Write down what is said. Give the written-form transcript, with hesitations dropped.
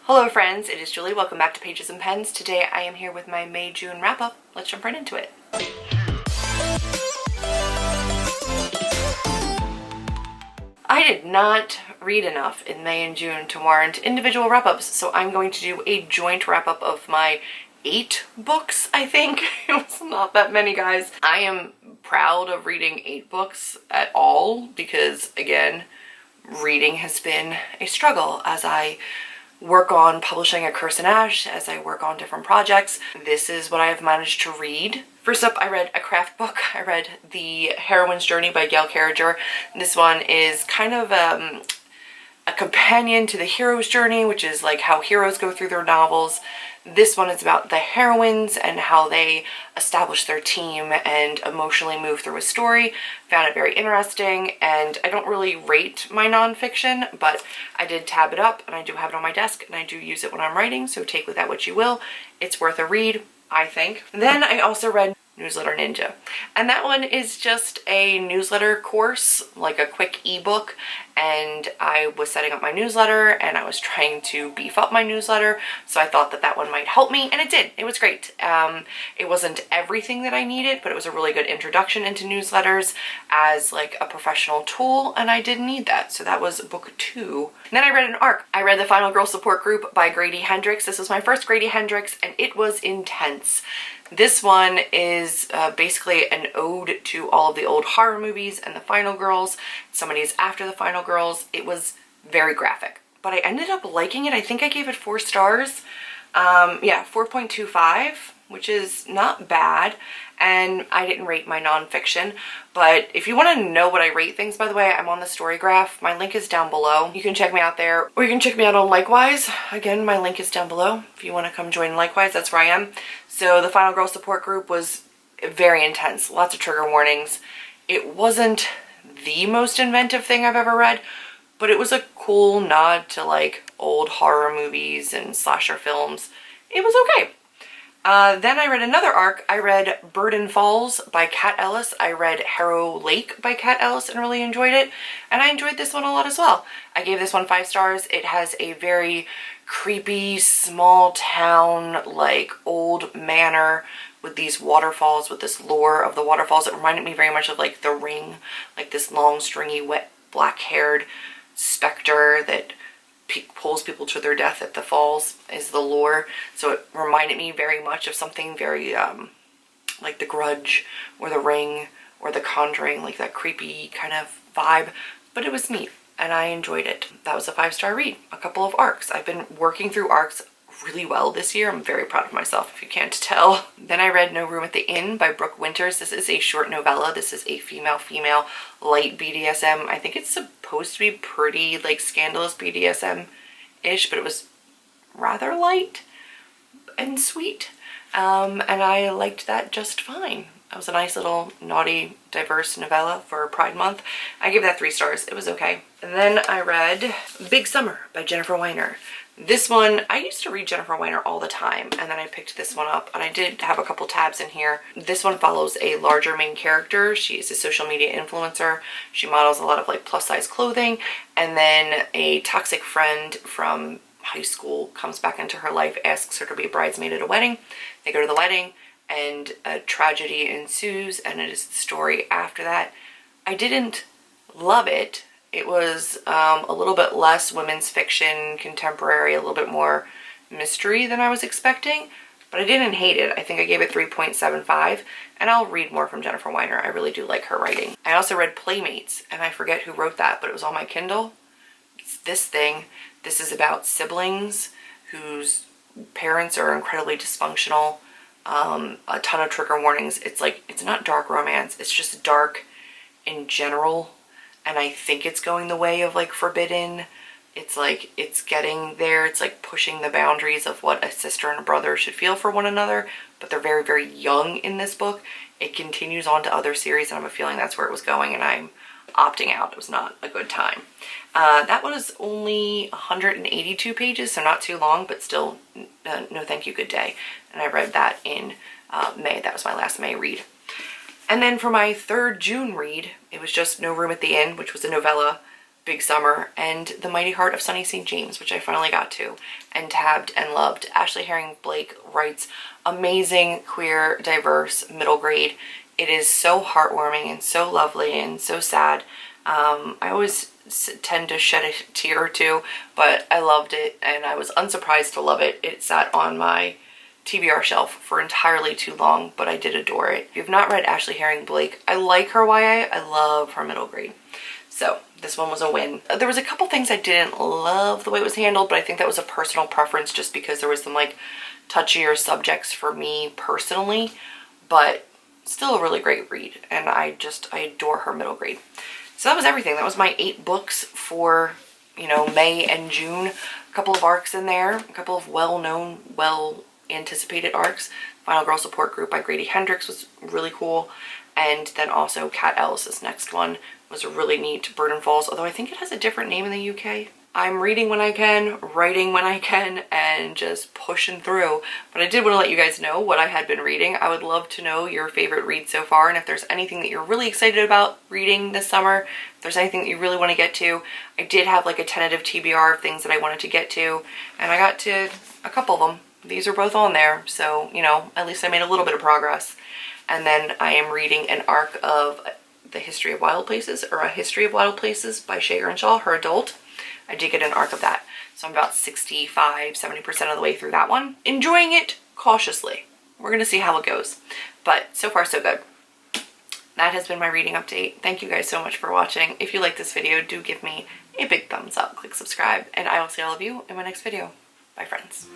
Hello friends, it is Julie. Welcome back to Pages and Pens. Today I am here with my May-June wrap-up. Let's jump right into it. I did not read enough in May and June to warrant individual wrap-ups, so I'm going to do a joint wrap-up of my 8 books, I think. It was not that many, guys. I am proud of reading 8 books at all because, again, reading has been a struggle as I work on publishing A Curse in Ash, as I work on different projects. This is what I have managed to read. First up, I read a craft book. I read The Heroine's Journey by Gail Carriger. This one is kind of a companion to The Hero's Journey, which is like how heroes go through their novels. This one is about the heroines and how they establish their team and emotionally move through a story. Found it very interesting, and I don't really rate my nonfiction, but I did tab it up and I do have it on my desk and I do use it when I'm writing, so take with that what you will. It's worth a read, I think. Then I also read Newsletter Ninja, and that one is just a newsletter course, like a quick ebook, and I was setting up my newsletter and I was trying to beef up my newsletter, so I thought that that one might help me, and it did. It was great. It wasn't everything that I needed, but it was a really good introduction into newsletters as like a professional tool, and I did need that, so that was book 2. And then I read an ARC. I read The Final Girl Support Group by Grady Hendrix. This was my first Grady Hendrix, and it was intense. This one is basically an ode to all of the old horror movies and the Final Girls. Somebody is after the Final Girls. It was very graphic, but I ended up liking it. I think I gave it 4 stars. Yeah, 4.25, which is not bad. And I didn't rate my nonfiction, but if you want to know what I rate things, by the way, I'm on the StoryGraph. My link is down below. You can check me out there, or you can check me out on Likewise. Again, my link is down below. If you want to come join Likewise, that's where I am. So the Final Girl Support Group was very intense, lots of trigger warnings. It wasn't the most inventive thing I've ever read, but it was a cool nod to like old horror movies and slasher films. It was okay. Then I read another ARC. I read Burden Falls by Kat Ellis. I read Harrow Lake by Kat Ellis and really enjoyed it. And I enjoyed this one a lot as well. I gave this one 5 stars. It has a very creepy, small town, like old manor with these waterfalls, with this lore of the waterfalls. It reminded me very much of like The Ring, like this long, stringy, wet, black-haired specter that pulls people to their death at the falls is the lore. So it reminded me very much of something very like The Grudge or The Ring or The Conjuring, like that creepy kind of vibe, but it was neat and I enjoyed it. That was a 5-star read. A couple of ARCs. I've been working through ARCs really well this year. I'm very proud of myself, if you can't tell. Then I read No Room at the Inn by Brooke Winters. This is a short novella. This is a female-female light BDSM. I think it's supposed to be pretty like scandalous BDSM-ish, but it was rather light and sweet. And I liked that just fine. That was a nice little naughty, diverse novella for Pride Month. I gave that 3 stars. It was okay. And then I read Big Summer by Jennifer Weiner. This one, I used to read Jennifer Weiner all the time, and then I picked this one up, and I did have a couple tabs in here. This one follows a larger main character. She is a social media influencer. She models a lot of like plus size clothing, and then a toxic friend from high school comes back into her life, asks her to be a bridesmaid at a wedding. They go to the wedding, and a tragedy ensues, and it is the story after that. I didn't love it. It was a little bit less women's fiction, contemporary, a little bit more mystery than I was expecting, but I didn't hate it. I think I gave it 3.75, and I'll read more from Jennifer Weiner. I really do like her writing. I also read Playmates, and I forget who wrote that, but it was on my Kindle. It's this thing. This is about siblings whose parents are incredibly dysfunctional. A ton of trigger warnings. It's like, it's not dark romance, it's just dark in general. And I think it's going the way of like Forbidden. It's like, it's getting there. It's like pushing the boundaries of what a sister and a brother should feel for one another, but they're very, very young in this book. It continues on to other series, and I have a feeling that's where it was going, and I'm opting out. It was not a good time. That one is only 182 pages, so not too long, but still no thank you, good day. And I read that in May. That was my last May read. And then for my 3rd June read, it was just No Room at the Inn, which was a novella. big summer, and The Mighty Heart of Sunny St. James, which I finally got to and tabbed and loved. Ashley Herring Blake writes amazing, queer, diverse middle grade. It is so heartwarming and so lovely and so sad. I always tend to shed a tear or two, but I loved it and I was unsurprised to love it. It sat on my TBR shelf for entirely too long, but I did adore it. If you've not read Ashley Herring Blake, I like her YA. I love her middle grade. So this one was a win. There was a couple things I didn't love the way it was handled, but I think that was a personal preference just because there was some like touchier subjects for me personally, but still a really great read, and I adore her middle grade. So that was everything. That was my 8 books for, you know, May and June. A couple of arcs in there, a couple of well-known, well-anticipated arcs. Final Girl Support Group by Grady Hendrix was really cool, and then also Kat Ellis's next one was a really neat Burden Falls, although I think it has a different name in the UK. I'm reading when I can, writing when I can, and just pushing through. But I did want to let you guys know what I had been reading. I would love to know your favorite reads so far, and if there's anything that you're really excited about reading this summer, if there's anything that you really want to get to. I did have like a tentative TBR of things that I wanted to get to, and I got to a couple of them. These are both on there, so, you know, at least I made a little bit of progress. And then I am reading an arc of The History of Wild Places, or A History of Wild Places by Shay Earnshaw, her adult. I did get an arc of that, so I'm about 65–70% of the way through that one. Enjoying it cautiously. We're gonna see how it goes, but so far so good. That has been my reading update. Thank you guys so much for watching. If you like this video, do give me a big thumbs up, click subscribe, and I will see all of you in my next video. Bye, friends.